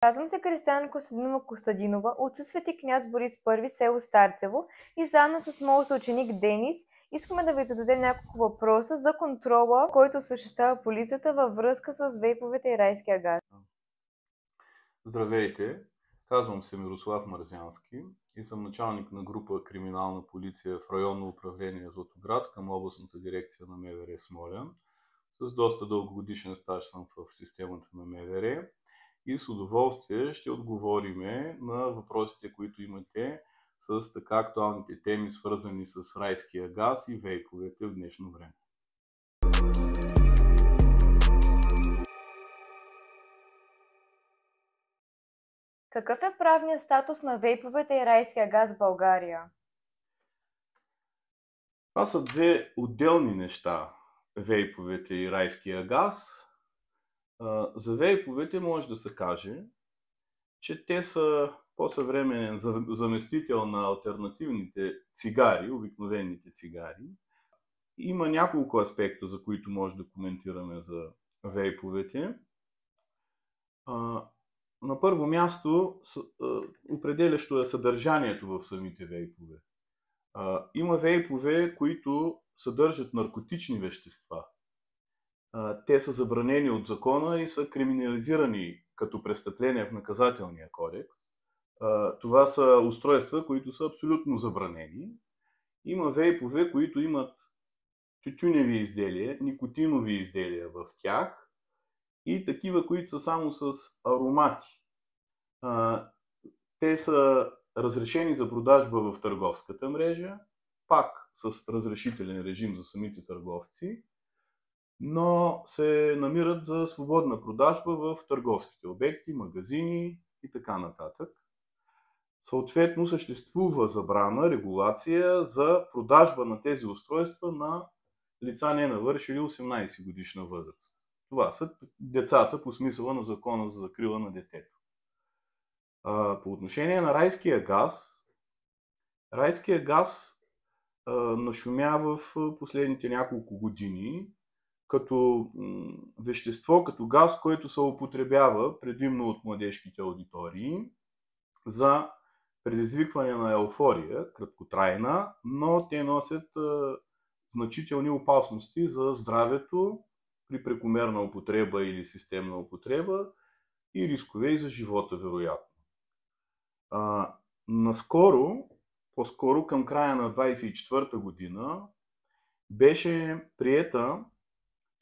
Казвам се Кристияна Костадинова Костадинова от Свети княз Борис I, село Старцево, и заедно с моят съученик Денис искаме да ви зададем няколко въпроса за контрола, който осъществява полицията във връзка с вейповете и райския газ. Здравейте! Казвам се Мирослав Марзянски и съм началник на група Криминална полиция в районно управление Златоград към областната дирекция на МВР Смолян. С доста дългогодишен стаж съм в системата на МВР и с удоволствие ще отговориме на въпросите, които имате с така актуалните теми, свързани с райския газ и вейповете в днешно време. Какъв е правният статус на вейповете и райския газ в България? Това са две отделни неща, вейповете и райския газ. За вейповете може да се каже, че те са по-съвременен заместител на алтернативните цигари, обикновените цигари. Има няколко аспекта, за които може да коментираме за вейповете. На първо място, определящо е съдържанието в самите вейпове. Има вейпове, които съдържат наркотични вещества. Те са забранени от закона и са криминализирани като престъпления в наказателния кодекс. Това са устройства, които са абсолютно забранени. Има вейпове, които имат тютюневи изделия, никотинови изделия в тях и такива, които са само с аромати. Те са разрешени за продажба в търговската мрежа, пак с разрешителен режим за самите търговци, но се намират за свободна продажба в търговските обекти, магазини и така нататък. Съответно, съществува забрана, регулация за продажба на тези устройства на лица не навършили 18 годишна възраст. Това са децата по смисъла на Закона за закрила на детето. По отношение на райския газ нашумя в последните няколко години като вещество, като газ, който се употребява предимно от младежките аудитории за предизвикване на еуфория, краткотрайна, но те носят значителни опасности за здравето при прекомерна употреба или системна употреба и рискове и за живота, вероятно. Наскоро, по-скоро към края на 1924 година, беше приета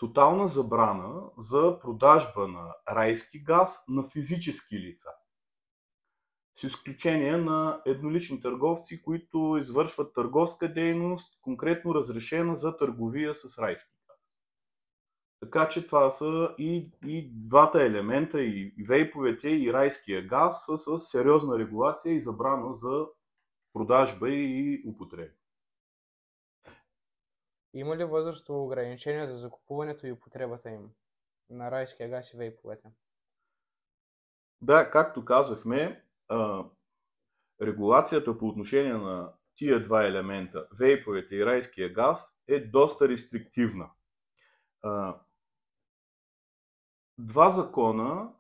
тотална забрана за продажба на райски газ на физически лица. С изключение на еднолични търговци, които извършват търговска дейност, конкретно разрешена за търговия с райски газ. Така че това са и двата елемента, и вейповете, и райския газ са с сериозна регулация и забрана за продажба и употреба. Има ли възрастово ограничение за закупуването и употребата им на райския газ и вейповете? Да, както казахме, регулацията по отношение на тия два елемента, вейповете и райския газ, е доста рестриктивна. Два закона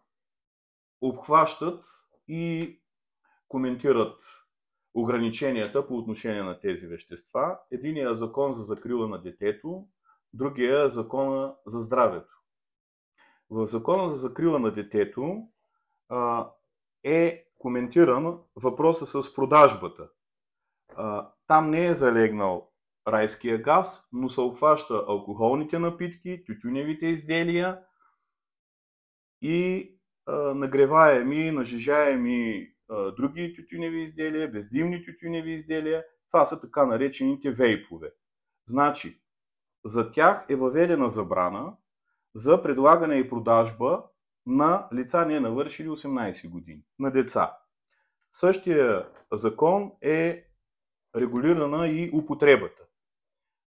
обхващат и коментират ограниченията по отношение на тези вещества. Единият е закон за закрила на детето, другия е закона за здравето. В закона за закрила на детето е коментиран въпроса с продажбата. Там не е залегнал райския газ, но се обхваща алкохолните напитки, тютюневите изделия и нагреваеми, нажижаеми други тютюневи изделия, бездимни тютюневи изделия. Това са така наречените вейпове. Значи, за тях е въведена забрана за предлагане и продажба на лица не навършили 18 години, на деца. В същия закон е регулирана и употребата.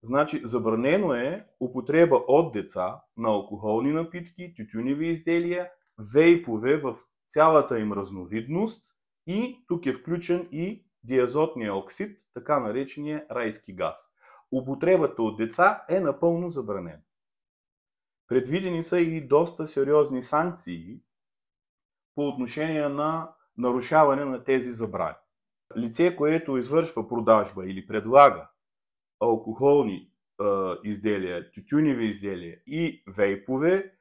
Значи, забранено е употреба от деца на алкохолни напитки, тютюневи изделия, вейпове в цялата им разновидност и тук е включен и диазотния оксид, така наречения райски газ. Употребата от деца е напълно забранена. Предвидени са и доста сериозни санкции по отношение на нарушаване на тези забрани. Лице, което извършва продажба или предлага алкохолни изделия, тютюневи изделия и вейпове,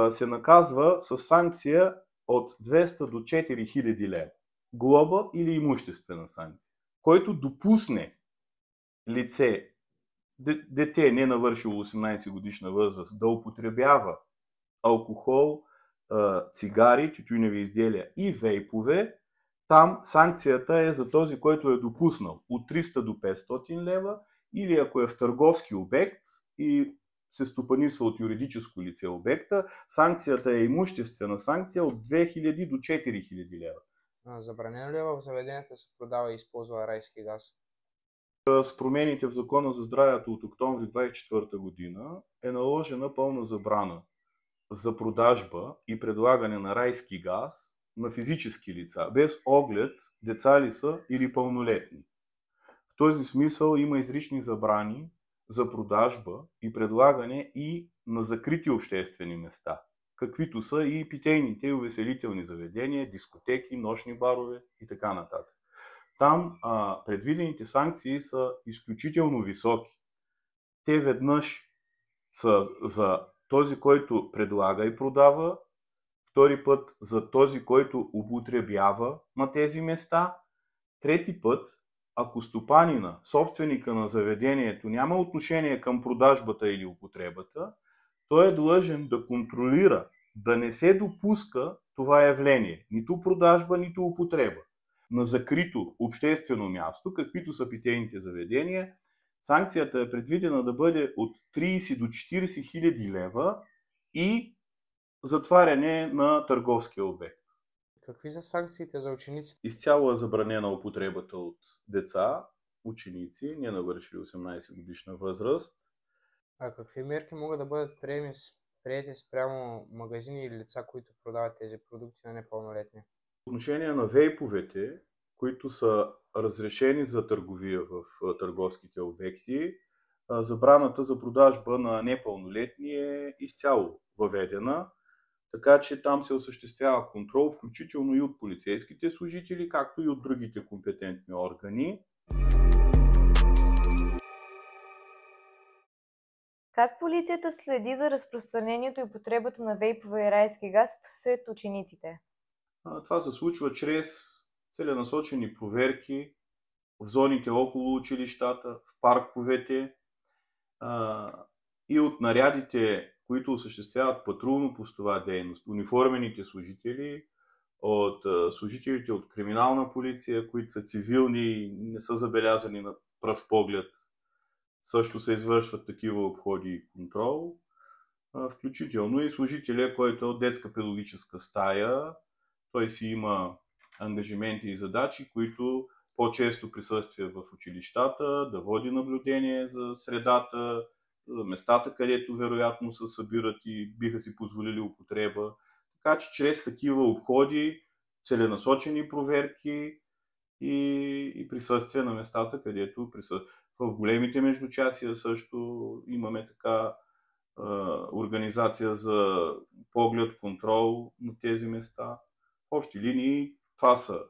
се наказва с санкция от 200 до 4000 лева. Глоба или имуществена санкция. Който допусне лице, дете не навършило 18 годишна възраст, да употребява алкохол, цигари, тютюневи изделия и вейпове, там санкцията е за този, който е допуснал от 300 до 500 лева, или ако е в търговски обект и се стопанисва от юридическо лице обекта, санкцията е имуществена санкция от 2000 до 4000 лева. Забранено ли е в заведенията се продава и използва райски газ? С промените в Закона за здравето от октомври 2024 година е наложена пълна забрана за продажба и предлагане на райски газ на физически лица, без оглед деца ли са или пълнолетни. В този смисъл има изрични забрани за продажба и предлагане и на закрити обществени места, каквито са и питейните и увеселителни заведения, дискотеки, нощни барове и така нататък. Там предвидените санкции са изключително високи. Те веднъж са за този, който предлага и продава, втори път за този, който употребява на тези места, трети път, ако стопанина, собственика на заведението няма отношение към продажбата или употребата, той е длъжен да контролира, да не се допуска това явление, нито продажба, нито употреба. На закрито обществено място, каквито са питейните заведения, санкцията е предвидена да бъде от 30 до 40 хиляди лева и затваряне на търговския обект. Какви са санкциите за учениците? Изцяло е забранена употребата от деца, ученици, не навършили 18 годишна възраст. А какви мерки могат да бъдат приети спрямо магазини или лица, които продават тези продукти на непълнолетни? По отношение на вейповете, които са разрешени за търговия в търговските обекти, забраната за продажба на непълнолетни е изцяло въведена, така че там се осъществява контрол, включително и от полицейските служители, както и от другите компетентни органи. Как полицията следи за разпространението и употребата на вейпове и райски газ сред учениците? Това се случва чрез целенасочени проверки в зоните около училищата, в парковете и от нарядите, които осъществяват патрулно-постова дейност, униформените служители, от служителите от криминална полиция, които са цивилни и не са забелязани на пръв поглед. Също се извършват такива обходи и контрол, включително и служителя, който е от детска педагогическа стая. Той си има ангажименти и задачи, които по-често присъствие в училищата, да води наблюдение за средата, за местата, където вероятно се събират и биха си позволили употреба. Така че чрез такива обходи, целенасочени проверки и присъствие на местата, където присъстват. В големите междучасия също имаме така организация за поглед, контрол на тези места. В общи линии това са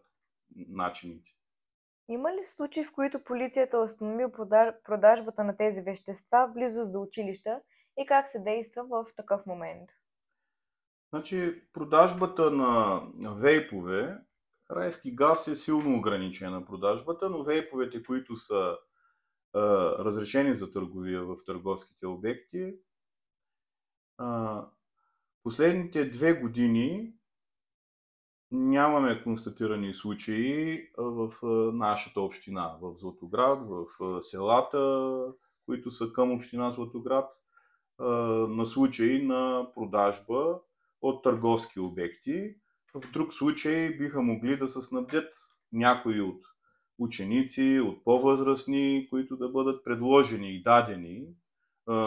начините. Има ли случаи, в които полицията е установила продажбата на тези вещества в близост до училища и как се действа в такъв момент? Значи, продажбата на вейпове, райски газ е силно ограничена продажбата, но вейповете, които са разрешени за търговия в търговските обекти, последните 2 години нямаме констатирани случаи в нашата община, в Златоград, в селата, които са към община Златоград, на случаи на продажба от търговски обекти. В друг случай биха могли да се снабдят някои от ученици, от по-възрастни, които да бъдат предложени и дадени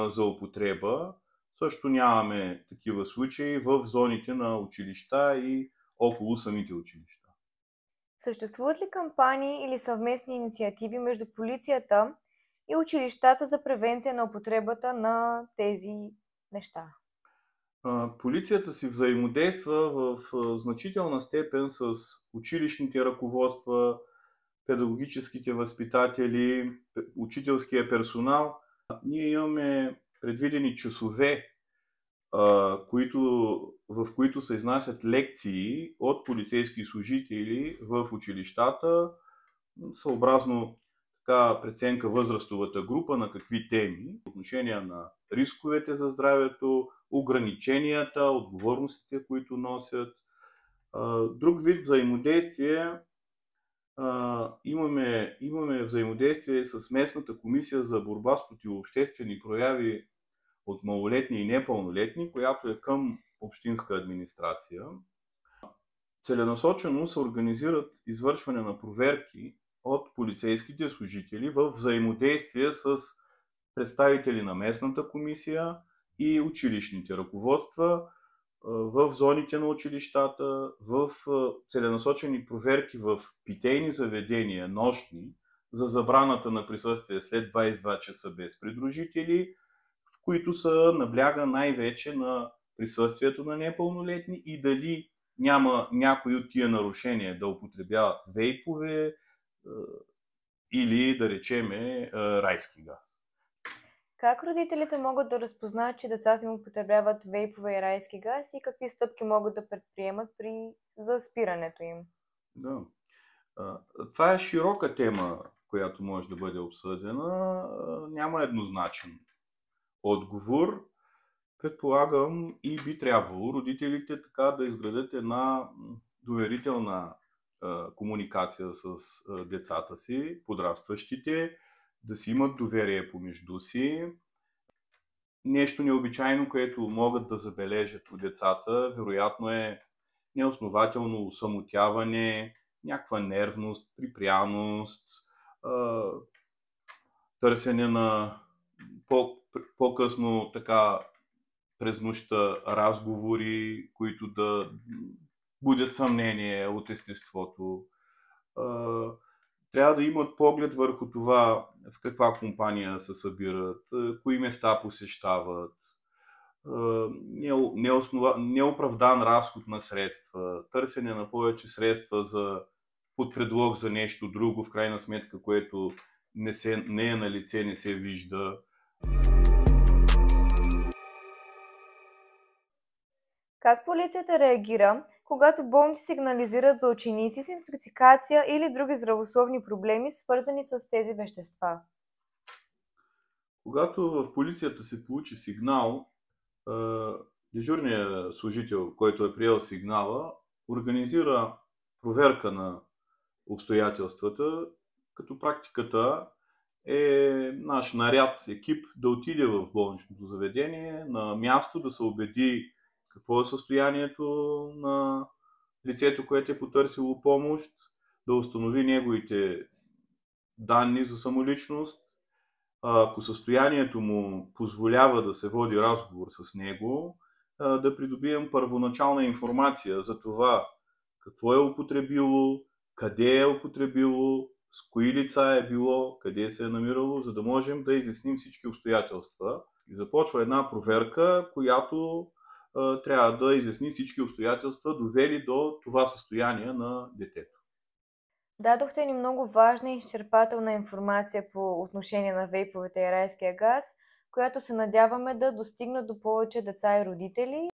за употреба. Също нямаме такива случаи в зоните на училища и около самите училища. Съществуват ли кампании или съвместни инициативи между полицията и училищата за превенция на употребата на тези неща? Полицията си взаимодейства в значителна степен с училищните ръководства, педагогическите възпитатели, учителския персонал. Ние имаме предвидени часове, в които се изнасят лекции от полицейски служители в училищата, съобразно така преценка възрастовата група на какви теми, отношение на рисковете за здравето, ограниченията, отговорностите, които носят. Друг вид взаимодействие имаме взаимодействие с местната комисия за борба с противообществени прояви от малолетни и непълнолетни, която е към общинска администрация. Целенасочено се организират извършване на проверки от полицейските служители в взаимодействие с представители на местната комисия и училищните ръководства в зоните на училищата, в целенасочени проверки в питейни заведения, нощни, за забраната на присъствие след 22 часа без придружители, в които се набляга най-вече на присъствието на непълнолетни и дали няма някои от тия нарушения да употребяват вейпове или, да речеме, райски газ. Как родителите могат да разпознаят, че децата им употребяват вейпове и райски газ и какви стъпки могат да предприемат за спирането им? Да. Това е широка тема, която може да бъде обсъдена. Няма еднозначен отговор. Предполагам и би трябвало родителите така да изградят една доверителна комуникация с децата си, подрастващите, да си имат доверие помежду си. Нещо необичайно, което могат да забележат от децата, вероятно е неоснователно усамотяване, някаква нервност, припряност, търсене на по-късно така през нощта разговори, които да будят съмнение от естеството. Трябва да имат поглед върху това в каква компания се събират, кои места посещават, неоправдан разход на средства, търсене на повече средства под предлог за нещо друго, в крайна сметка, което не е на лице, не се вижда. Как полицията реагира, когато болници сигнализират за ученици с интоксикация или други здравословни проблеми, свързани с тези вещества? Когато в полицията се получи сигнал, дежурният служител, който е приел сигнала, организира проверка на обстоятелствата, като практиката е наш наряд екип да отиде в болничното заведение, на място да се убеди какво е състоянието на лицето, което е потърсило помощ, да установи неговите данни за самоличност. Ако състоянието му позволява да се води разговор с него, да придобием първоначална информация за това какво е употребило, къде е употребило, с кои лица е било, къде се е намирало, за да можем да изясним всички обстоятелства. И започва една проверка, която трябва да изясни всички обстоятелства, довели до това състояние на детето. Дадохте ни много важна и изчерпателна информация по отношение на вейповете и райския газ, която се надяваме да достигне до повече деца и родители.